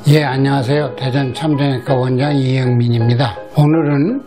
예, 안녕하세요. 대전 참정외과 원장 이영민입니다. 오늘은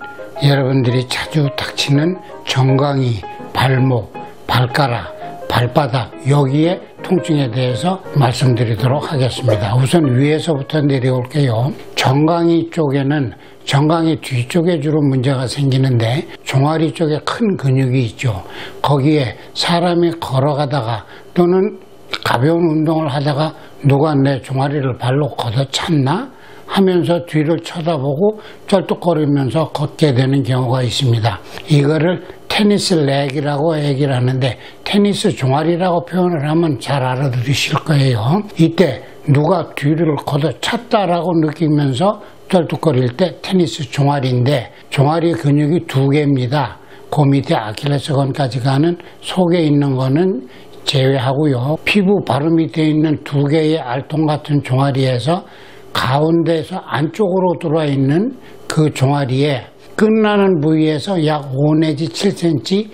여러분들이 자주 닥치는 정강이, 발목, 발가락, 발바닥 여기에 통증에 대해서 말씀드리도록 하겠습니다. 우선 위에서부터 내려올게요. 정강이 쪽에는 정강이 뒤쪽에 주로 문제가 생기는데 종아리 쪽에 큰 근육이 있죠. 거기에 사람이 걸어가다가 또는 가벼운 운동을 하다가 누가 내 종아리를 발로 걷어찼나 하면서 뒤를 쳐다보고 쩔뚝거리면서 걷게 되는 경우가 있습니다. 이거를 테니스 렉이라고 얘기를 하는데 테니스 종아리라고 표현을 하면 잘 알아들으실 거예요. 이때 누가 뒤를 걷어찼다라고 느끼면서 쩔뚝거릴 때 테니스 종아리인데 종아리 근육이 두 개입니다. 그 밑에 아킬레스건까지 가는 속에 있는 거는 제외하고요. 피부 바로 밑에 있는 두 개의 알통 같은 종아리에서 가운데에서 안쪽으로 들어와 있는 그 종아리에 끝나는 부위에서 약 5 내지 7cm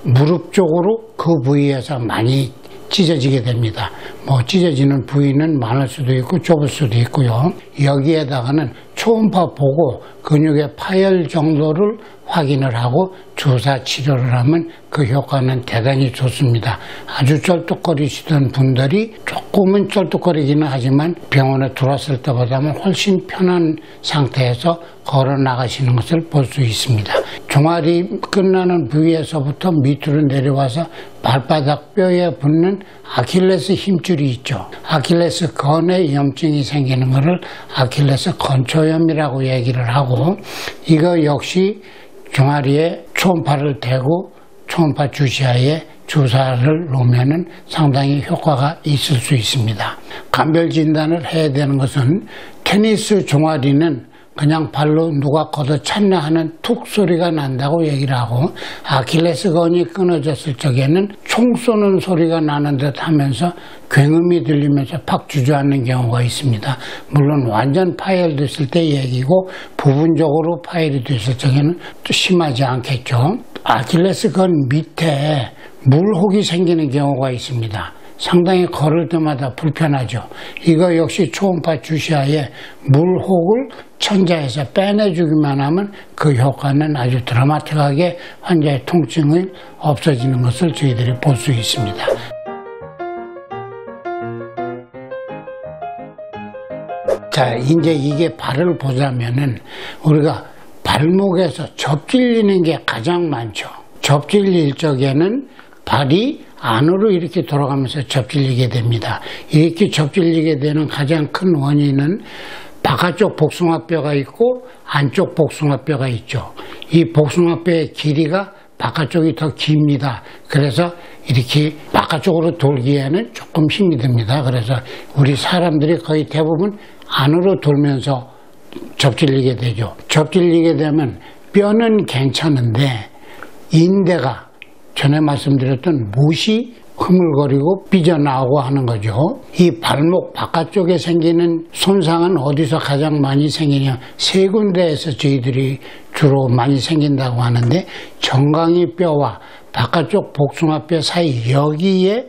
무릎 쪽으로 그 부위에서 많이 찢어지게 됩니다. 찢어지는 부위는 많을 수도 있고 좁을 수도 있고요. 여기에다가는 초음파 보고 근육의 파열 정도를 확인을 하고 주사 치료를 하면 그 효과는 대단히 좋습니다. 아주 쩔뚝거리시던 분들이 조금은 쩔뚝거리기는 하지만 병원에 들어왔을 때보다는 훨씬 편한 상태에서 걸어 나가시는 것을 볼 수 있습니다. 종아리 끝나는 부위에서부터 밑으로 내려와서 발바닥 뼈에 붙는 아킬레스 힘줄이 있죠. 아킬레스 건에 염증이 생기는 것을 아킬레스 건초염이라고 얘기를 하고 이거 역시 종아리에 초음파를 대고 초음파 주시하에 주사를 놓으면 상당히 효과가 있을 수 있습니다. 감별 진단을 해야 되는 것은 테니스 종아리는 그냥 발로 누가 걷어찼나 하는 툭 소리가 난다고 얘기를 하고 아킬레스건이 끊어졌을 적에는 총 쏘는 소리가 나는 듯 하면서 굉음이 들리면서 팍 주저앉는 경우가 있습니다. 물론 완전 파열됐을 때 얘기고 부분적으로 파열이 됐을 적에는 또 심하지 않겠죠. 아킬레스건 밑에 물혹이 생기는 경우가 있습니다. 상당히 걸을 때마다 불편하죠. 이거 역시 초음파 주시하에 물혹을 천자에서 빼내주기만 하면 그 효과는 아주 드라마틱하게 환자의 통증이 없어지는 것을 저희들이 볼 수 있습니다. 자, 이제 이게 발을 보자면은 우리가 발목에서 접질리는 게 가장 많죠. 접질릴 적에는 발이 안으로 이렇게 돌아가면서 접질리게 됩니다. 이렇게 접질리게 되는 가장 큰 원인은 바깥쪽 복숭아뼈가 있고 안쪽 복숭아뼈가 있죠. 이 복숭아뼈의 길이가 바깥쪽이 더 깁니다. 그래서 이렇게 바깥쪽으로 돌기에는 조금 힘이 듭니다. 그래서 우리 사람들이 거의 대부분 안으로 돌면서 접질리게 되죠. 접질리게 되면 뼈는 괜찮은데 인대가 전에 말씀드렸던 못이 흐물거리고 삐져나오고 하는 거죠. 이 발목 바깥쪽에 생기는 손상은 어디서 가장 많이 생기냐? 세 군데에서 저희들이 주로 많이 생긴다고 하는데 정강이 뼈와 바깥쪽 복숭아뼈 사이 여기에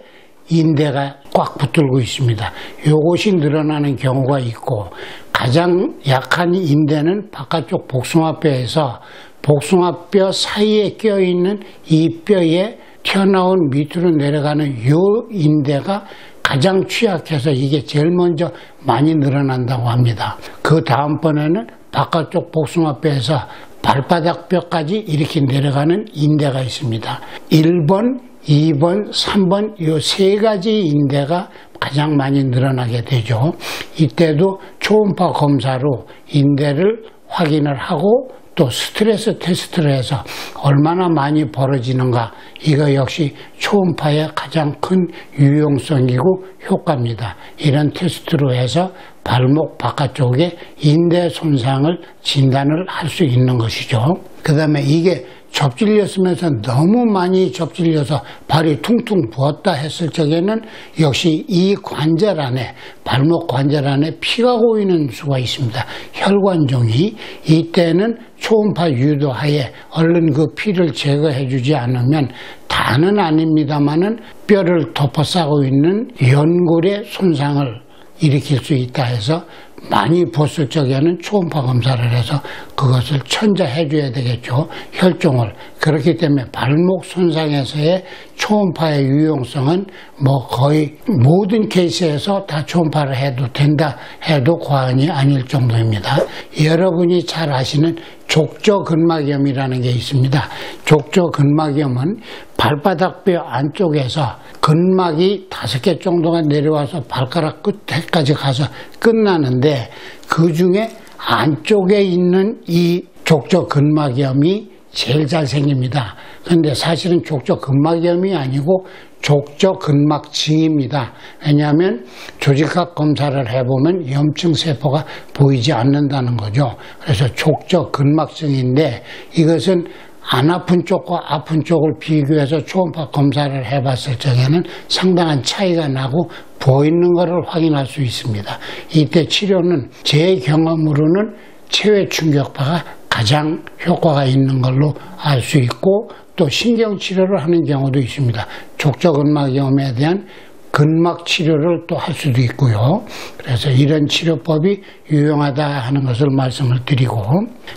인대가 꽉 붙들고 있습니다. 이것이 늘어나는 경우가 있고 가장 약한 인대는 바깥쪽 복숭아뼈에서 복숭아뼈 사이에 껴있는 이 뼈에 튀어나온 밑으로 내려가는 이 인대가 가장 취약해서 이게 제일 먼저 많이 늘어난다고 합니다. 그 다음번에는 바깥쪽 복숭아뼈에서 발바닥 뼈까지 이렇게 내려가는 인대가 있습니다. 1번, 2번, 3번 이 세 가지 인대가 가장 많이 늘어나게 되죠. 이때도 초음파 검사로 인대를 확인을 하고 또 스트레스 테스트를 해서 얼마나 많이 벌어지는가 이거 역시 초음파의 가장 큰 유용성이고 효과입니다. 이런 테스트로 해서 발목 바깥쪽에 인대 손상을 진단을 할 수 있는 것이죠. 그 다음에 이게 접질렸으면서 너무 많이 접질려서 발이 퉁퉁 부었다 했을 적에는 역시 이 관절 안에 발목 관절 안에 피가 고이는 수가 있습니다. 혈관종이 이때는 초음파 유도하에 얼른 그 피를 제거해 주지 않으면 다는 아닙니다만은 뼈를 덮어싸고 있는 연골의 손상을 일으킬 수 있다 해서 많이 벗을 적에는 초음파 검사를 해서 그것을 천자해 줘야 되겠죠. 혈종을. 그렇기 때문에 발목 손상에서의 초음파의 유용성은 뭐 거의 모든 케이스에서 다 초음파를 해도 된다 해도 과언이 아닐 정도입니다. 여러분이 잘 아시는 족저근막염이라는 게 있습니다. 족저근막염은 발바닥뼈 안쪽에서 근막이 5개 정도가 내려와서 발가락 끝에까지 가서 끝나는데 그 중에 안쪽에 있는 이 족저근막염이 제일 잘 생깁니다. 그런데 사실은 족저근막염이 아니고 족저근막증입니다. 왜냐하면 조직학 검사를 해보면 염증 세포가 보이지 않는다는 거죠. 그래서 족저근막증인데 이것은 안 아픈 쪽과 아픈 쪽을 비교해서 초음파 검사를 해봤을 적에는 상당한 차이가 나고 보이는 것을 확인할 수 있습니다. 이때 치료는 제 경험으로는 체외 충격파가 가장 효과가 있는 걸로 알 수 있고 또 신경치료를 하는 경우도 있습니다. 족저근막염에 대한 근막 치료를 또 할 수도 있고요. 그래서 이런 치료법이 유용하다 하는 것을 말씀을 드리고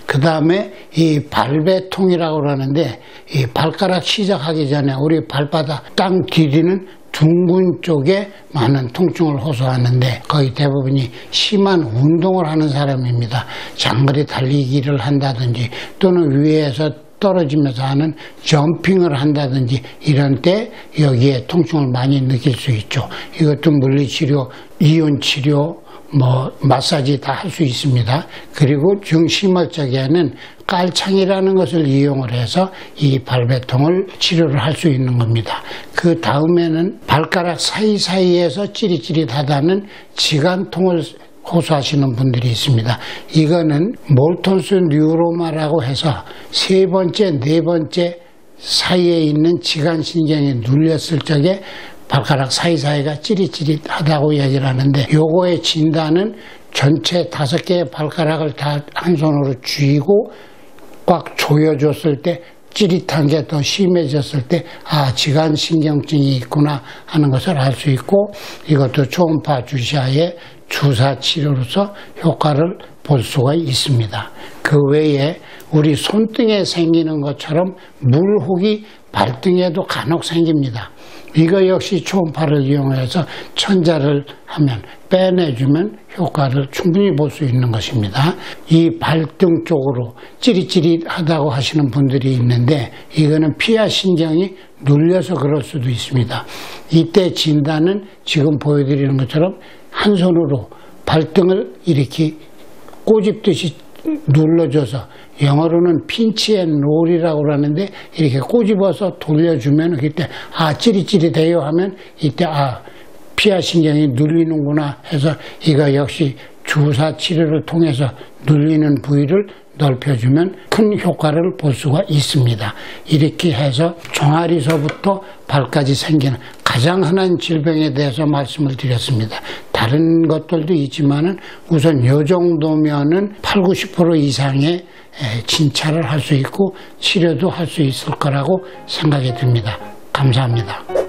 그 다음에 이 발배통이라고 하는데 이 발가락 시작하기 전에 우리 발바닥 땅 디디는 둥근 쪽에 많은 통증을 호소하는데 거의 대부분이 심한 운동을 하는 사람입니다. 장거리 달리기를 한다든지 또는 위에서 떨어지면서 하는 점핑을 한다든지 이런 때 여기에 통증을 많이 느낄 수 있죠. 이것도 물리치료, 이온치료, 마사지 다 할 수 있습니다. 그리고 좀 심할 적에는 깔창이라는 것을 이용을 해서 이 발배통을 치료를 할 수 있는 겁니다. 그 다음에는 발가락 사이사이에서 찌릿찌릿하다는 지간통을 호소하시는 분들이 있습니다. 이거는 몰턴스 뉴로마라고 해서 3번째, 4번째 사이에 있는 지간신경이 눌렸을 적에 발가락 사이사이가 찌릿찌릿하다고 얘기를 하는데 요거의 진단은 전체 5개의 발가락을 다 한 손으로 쥐고 꽉 조여줬을 때 찌릿한 게 더 심해졌을 때 지간신경증이 있구나 하는 것을 알 수 있고 이것도 초음파 주사의 주사 치료로서 효과를 볼 수가 있습니다. 그 외에 우리 손등에 생기는 것처럼 물혹이 발등에도 간혹 생깁니다. 이거 역시 초음파를 이용해서 천자를 하면 빼내주면 효과를 충분히 볼 수 있는 것입니다. 이 발등 쪽으로 찌릿찌릿하다고 하시는 분들이 있는데 이거는 피하신경이 눌려서 그럴 수도 있습니다. 이때 진단은 지금 보여드리는 것처럼 한 손으로 발등을 이렇게 꼬집듯이 눌러줘서 영어로는 핀치 앤 롤이라고 하는데 이렇게 꼬집어서 돌려주면 그때 찌릿찌릿해요 하면 이때 피하신경이 눌리는구나 해서 이거 역시 주사 치료를 통해서 눌리는 부위를 넓혀주면 큰 효과를 볼 수가 있습니다. 이렇게 해서 종아리서부터 발까지 생기는 가장 흔한 질병에 대해서 말씀을 드렸습니다. 다른 것들도 있지만은 우선 이 정도면은 80~90% 이상의 진찰을 할 수 있고 치료도 할 수 있을 거라고 생각이 듭니다. 감사합니다.